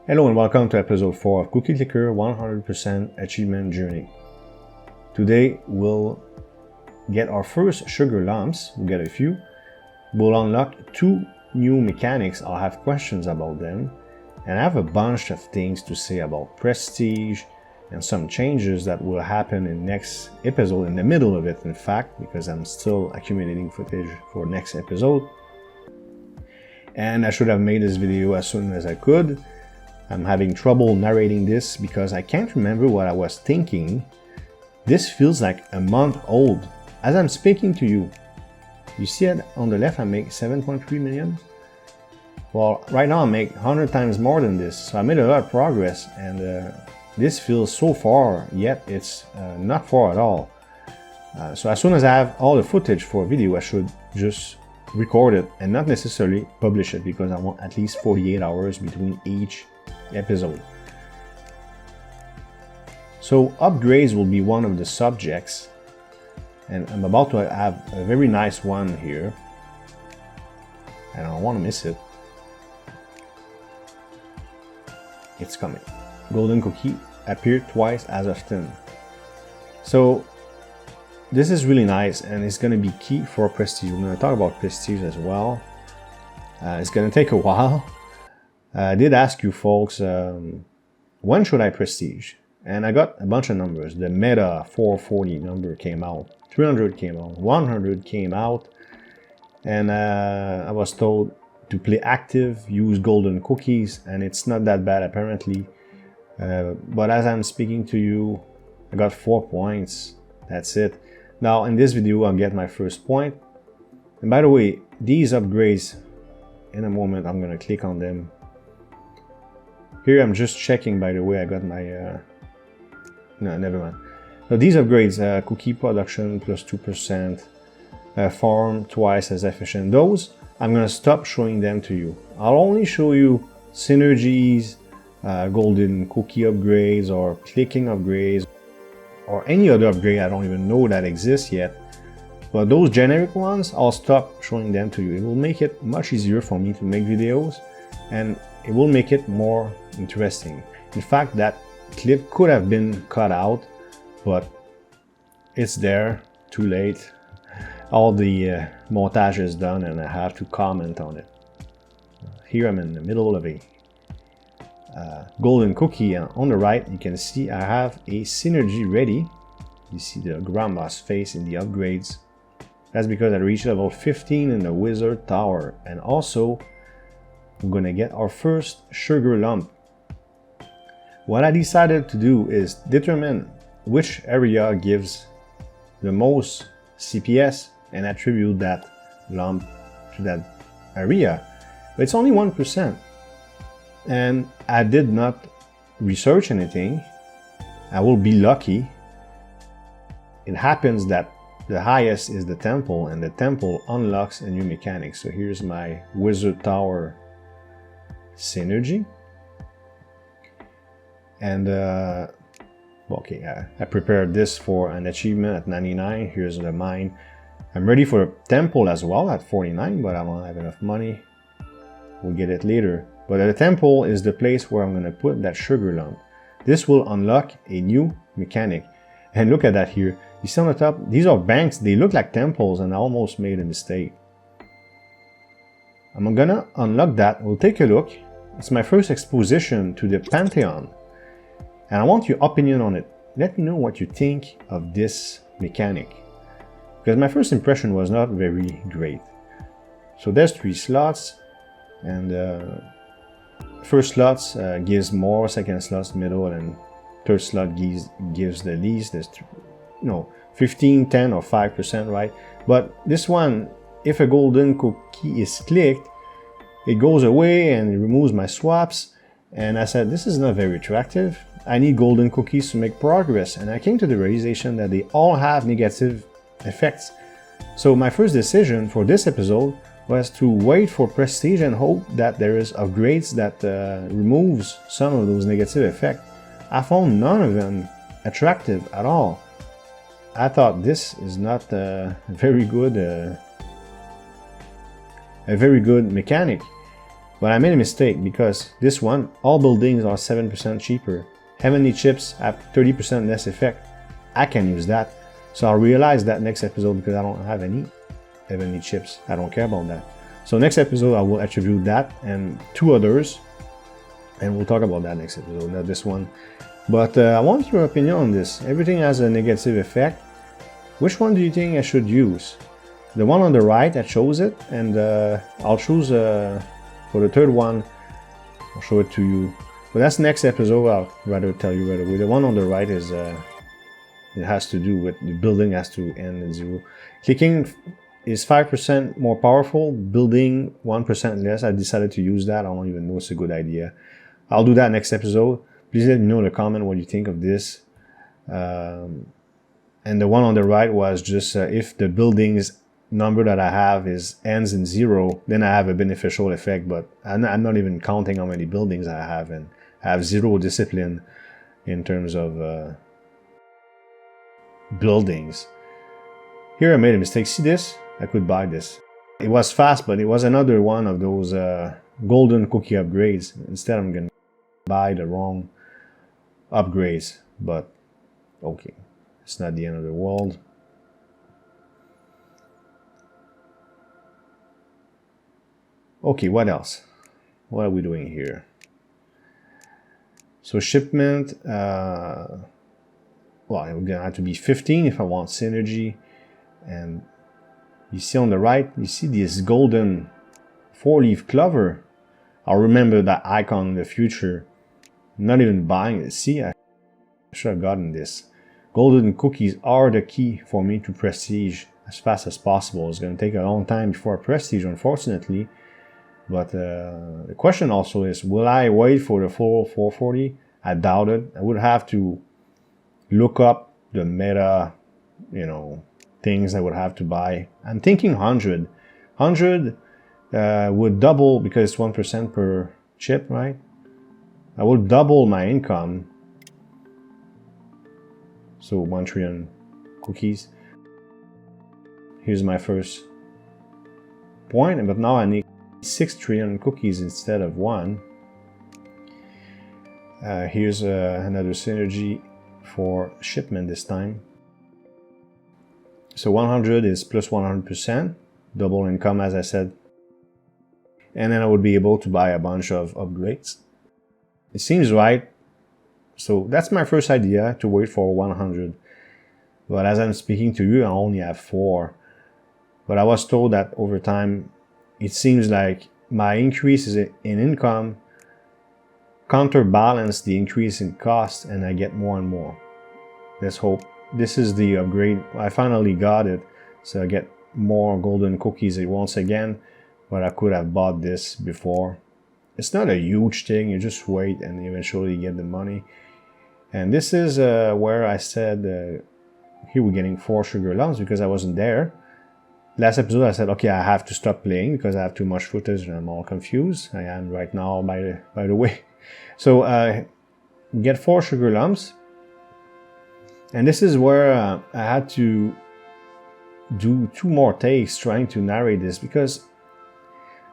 Hello and welcome to episode 4 of Cookie Clicker 100% Achievement Journey. Today we'll get our first sugar lumps, we'll get a few. We'll unlock 2 new mechanics, I'll have questions about them. And I have a bunch of things to say about prestige and some changes that will happen in next episode, in the middle of it in fact, because I'm still accumulating footage for next episode. And I should have made this video as soon as I could. I'm having trouble narrating this because I can't remember what I was thinking. This feels like a month old. As I'm speaking to you, you see it on the left, I make 7.3 million. Well, right now I make 100 times more than this, so I made a lot of progress, and this feels so far, yet it's not far at all. So as soon as I have all the footage for a video, I should just record it and not necessarily publish it, because I want at least 48 hours between each episode. So upgrades will be one of the subjects, and I'm about to have a very nice one here, and I don't want to miss it. It's coming. Golden cookie appear twice as often. So this is really nice, and it's going to be key for prestige. We're going to talk about prestige as well. It's going to take a while. I did ask you folks, when should I prestige? And I got a bunch of numbers. The meta 440 number came out, 300 came out, 100 came out, and I was told to play active, use golden cookies, and it's not that bad apparently. But as I'm speaking to you, I got 4 points. That's it. Now in this video, I'll get my first point. And by the way, these upgrades, in a moment, I'm gonna click on them. Here I'm just checking, by the way, I got my, no, never mind. So these upgrades, cookie production plus 2%, farm twice as efficient. Those, I'm gonna stop showing them to you. I'll only show you synergies, golden cookie upgrades, or clicking upgrades, or any other upgrade I don't even know that exists yet. But those generic ones, I'll stop showing them to you. It will make it much easier for me to make videos, and it will make it more interesting. In fact, that clip could have been cut out, but it's there, too late. All the montage is done and I have to comment on it. Here I'm in the middle of a golden cookie, and on the right you can see I have a synergy ready. You see the grandma's face in the upgrades. That's because I reached level 15 in the wizard tower, and also we're gonna get our first sugar lump. What I decided to do is determine which area gives the most CPS and attribute that lump to that area. But it's only 1%. And I did not research anything. I will be lucky. It happens that the highest is the temple, and the temple unlocks a new mechanic. So here's my wizard tower synergy, and okay, I prepared this for an achievement at 99. Here's the mine. I'm ready for a temple as well at 49, but I don't have enough money. We'll get it later. But the temple is the place where I'm going to put that sugar lump. This will unlock a new mechanic. And look at that here. You see on the top, these are banks. They look like temples, and I almost made a mistake. I'm gonna unlock that. We'll take a look. It's my first exposition to the Pantheon, and I want your opinion on it. Let me know what you think of this mechanic, because my first impression was not very great. So there's 3 slots, and first slots gives more, second slots middle, and third slot gives the least. There's 15, 10, or 5%, right? But this one, if a golden cookie is clicked, it goes away and it removes my swaps. And I said, this is not very attractive. I need golden cookies to make progress. And I came to the realization that they all have negative effects. So my first decision for this episode was to wait for prestige and hope that there is upgrades that removes some of those negative effects. I found none of them attractive at all. I thought this is not a very good mechanic. But I made a mistake because this one, all buildings are 7% cheaper. Heavenly chips have 30% less effect. I can use that. So I'll realize that next episode because I don't have any heavenly chips. I don't care about that. So next episode I will attribute that and 2 others. And we'll talk about that next episode, not this one. But I want your opinion on this. Everything has a negative effect. Which one do you think I should use? The one on the right that shows it, and I'll choose for the third one, I'll show it to you. But that's next episode, I'll rather tell you right away. The one on the right is, it has to do with the building has to end at 0. Clicking is 5% more powerful, building 1% less. I decided to use that. I don't even know it's a good idea. I'll do that next episode. Please let me know in the comment what you think of this. And the one on the right was just if the building's number that I have ends in 0, then I have a beneficial effect. But I'm not even counting how many buildings I have, and I have 0 discipline in terms of buildings. Here I made a mistake. See this? I could buy this. It was fast, but it was another one of those golden cookie upgrades. Instead, I'm gonna buy the wrong upgrades, but okay, it's not the end of the world. Okay, what else? What are we doing here? So shipment, well, it's gonna have to be 15 if I want synergy. And you see on the right, you see this golden 4-leaf clover. I'll remember that icon in the future. I'm not even buying it. See, I should have gotten this. Golden cookies are the key for me to prestige as fast as possible. It's going to take a long time before prestige, unfortunately. But the question also is, will I wait for the full 440? I doubt it. I would have to look up the meta, things I would have to buy. I'm thinking 100. 100 would double because it's 1% per chip, right? I will double my income. So 1 trillion cookies. Here's my first point, but now I need 6 trillion cookies instead of 1. Here's another synergy for shipment this time. So 100 is plus 100%, double income as I said. And then I would be able to buy a bunch of upgrades. It seems right. So that's my first idea, to wait for 100. But as I'm speaking to you, I only have 4. But I was told that over time, it seems like my increase in income counterbalance the increase in cost, and I get more and more. Let's hope. This is the upgrade. I finally got it, so I get more golden cookies once again, but I could have bought this before. It's not a huge thing, you just wait and eventually get the money. And this is where I said here we're getting 4 sugar lumps because I wasn't there. Last episode I said, okay, I have to stop playing because I have too much footage and I'm all confused. I am right now, by the way. So get 4 sugar lumps. And this is where I had to do 2 more takes trying to narrate this, because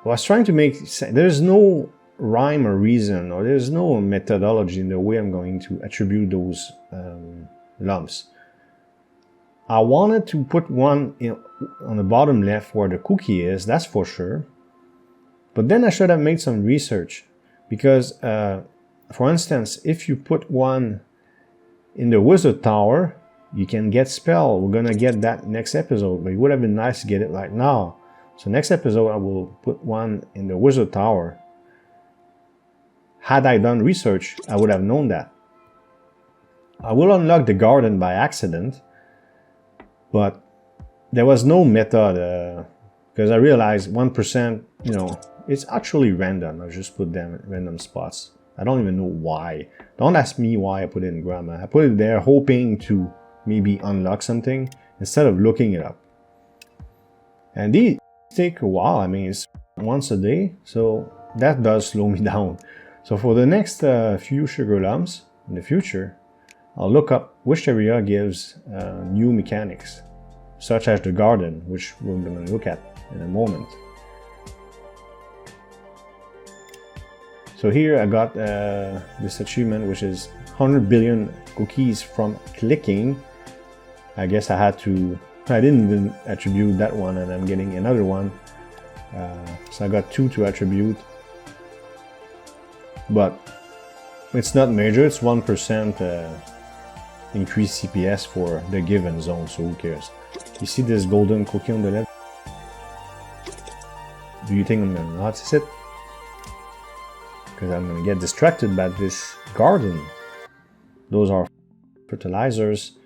I was trying to make sense. There's no rhyme or reason, or there's no methodology in the way I'm going to attribute those lumps. I wanted to put one on the bottom left where the cookie is, that's for sure. But then I should have made some research, because for instance, if you put one in the wizard tower, you can get spell. We're gonna get that next episode, but it would have been nice to get it right now. So next episode I will put one in the wizard tower. Had I done research, I would have known that. I will unlock the garden by accident, but there was no method because I realized 1%, it's actually random. I just put them at random spots. I don't even know why. Don't ask me why I put it in grammar. I put it there hoping to maybe unlock something instead of looking it up. And these take a while. I mean, it's once a day, so that does slow me down. So for the next few sugar lumps in the future, I'll look up which area gives new mechanics, such as the garden, which we're going to look at in a moment. So here I got this achievement, which is 100 billion cookies from clicking. I guess I didn't even attribute that one, and I'm getting another one. So I got 2 to attribute. But it's not major, it's 1% increased CPS for the given zone, so who cares? You see this golden cookie on the left? Do you think I'm gonna notice it? Because I'm gonna get distracted by this garden. Those are fertilizers.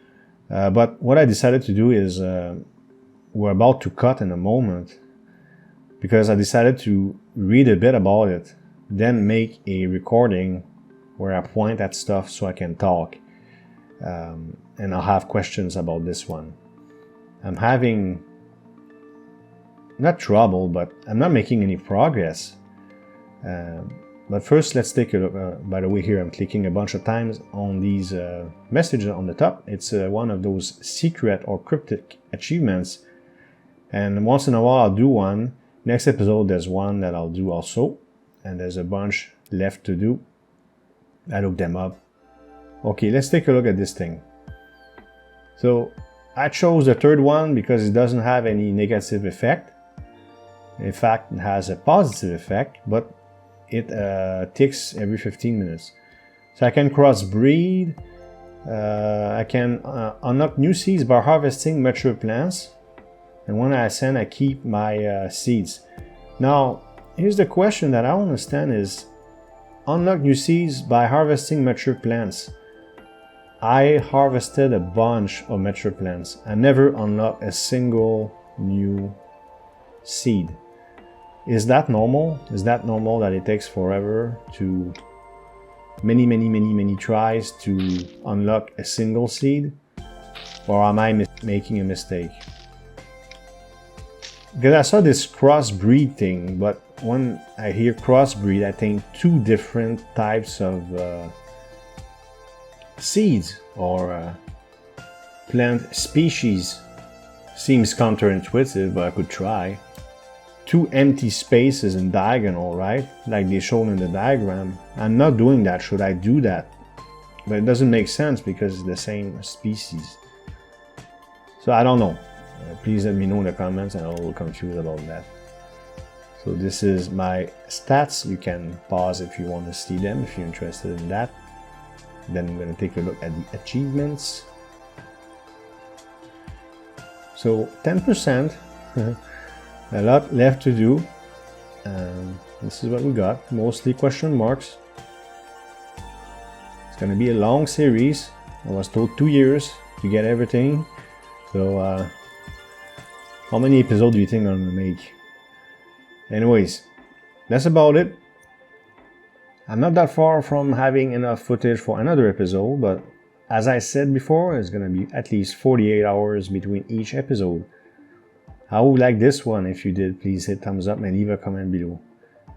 But what I decided to do is, we're about to cut in a moment, because I decided to read a bit about it, then make a recording where I point at stuff so I can talk. And I'll have questions about this one. I'm having, not trouble, but I'm not making any progress. But first, let's take a look. By the way, here I'm clicking a bunch of times on these messages on the top. It's one of those secret or cryptic achievements. And once in a while I'll do one. Next episode there's one that I'll do also. And there's a bunch left to do. I looked them up. Okay, let's take a look at this thing. So I chose the third one because it doesn't have any negative effect. In fact, it has a positive effect, but it ticks every 15 minutes. So I can crossbreed. I can unlock new seeds by harvesting mature plants. And when I ascend, I keep my seeds. Now, here's the question that I don't understand is, unlock new seeds by harvesting mature plants. I harvested a bunch of mature plants. I never unlocked a single new seed. Is that normal? Is that normal that it takes forever to many tries to unlock a single seed? Or am I making a mistake? Because I saw this crossbreed thing, but when I hear crossbreed, I think 2 different types of seeds or plant species. Seems counterintuitive, but I could try. 2 empty spaces in diagonal, right? Like they shown in the diagram. I'm not doing that. Should I do that? But it doesn't make sense because it's the same species. So I don't know. Please let me know in the comments. I'm a little confused about that. So this is my stats. You can pause if you want to see them, if you're interested in that. Then I'm going to take a look at the achievements. So 10%. A lot left to do. This is what we got. Mostly question marks. It's going to be a long series. I was told 2 years to get everything. So how many episodes do you think I'm going to make? Anyways, that's about it. I'm not that far from having enough footage for another episode, but as I said before, it's going to be at least 48 hours between each episode. I would like this one. If you did, please hit thumbs up and leave a comment below.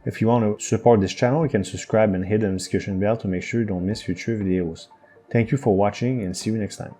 If you want to support this channel, you can subscribe and hit the notification bell to make sure you don't miss future videos. Thank you for watching and see you next time.